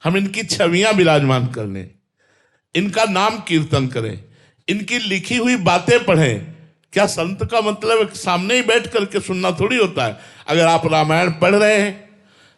हम इनकी छवियां विराजमान कर लें, इनका नाम कीर्तन करें, इनकी लिखी हुई बातें पढ़ें। क्या संत का मतलब सामने ही बैठ करके सुनना थोड़ी होता है। अगर आप रामायण पढ़ रहे हैं,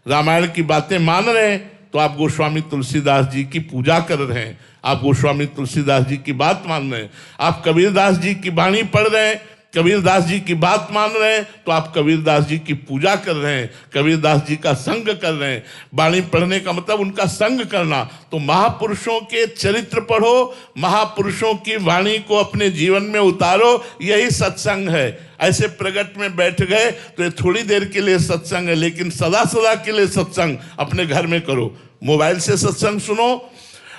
रामायण की बातें मान रहे हैं, तो आप गोस्वामी तुलसीदास जी की पूजा कर रहे हैं, आप गोस्वामी तुलसीदास जी की बात मान रहे हैं। आप कबीरदास जी की वाणी पढ़ रहे हैं, कबीरदास जी की बात मान रहे हैं, तो आप कबीरदास जी की पूजा कर रहे हैं, कबीरदास जी का संग कर रहे हैं। वाणी पढ़ने का मतलब उनका संग करना। तो महापुरुषों के चरित्र पढ़ो, महापुरुषों की वाणी को अपने जीवन में उतारो, यही सत्संग है। ऐसे प्रगट में बैठ गए तो ये थोड़ी देर के लिए सत्संग है, लेकिन सदा सदा के लिए सत्संग अपने घर में करो। मोबाइल से सत्संग सुनो,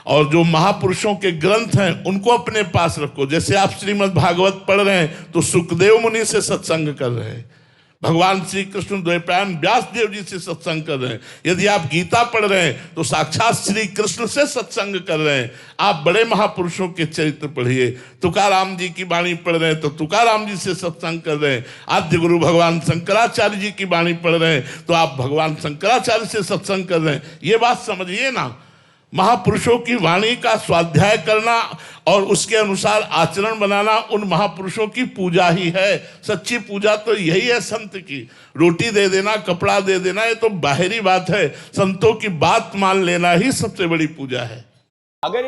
और जो महापुरुषों के ग्रंथ हैं उनको अपने पास रखो। जैसे आप श्रीमद् भागवत पढ़ रहे हैं तो सुखदेव मुनि से सत्संग कर रहे हैं, भगवान श्री कृष्ण द्वैपायन व्यास देव जी से सत्संग कर रहे हैं। यदि आप गीता पढ़ रहे हैं तो साक्षात श्री कृष्ण से सत्संग कर रहे हैं। आप बड़े महापुरुषों के चरित्र पढ़िए। तुकाराम जी की वाणी पढ़ रहे हैं तो तुकाराम जी से सत्संग कर रहे हैं। आद्य गुरु भगवान शंकराचार्य जी की वाणी पढ़ रहे हैं तो आप भगवान शंकराचार्य से सत्संग कर रहे हैं। ये बात समझिए ना, महापुरुषों की वाणी का स्वाध्याय करना और उसके अनुसार आचरण बनाना उन महापुरुषों की पूजा ही है। सच्ची पूजा तो यही है संत की। रोटी दे देना, कपड़ा दे देना, ये तो बाहरी बात है। संतों की बात मान लेना ही सबसे बड़ी पूजा है। अगर ये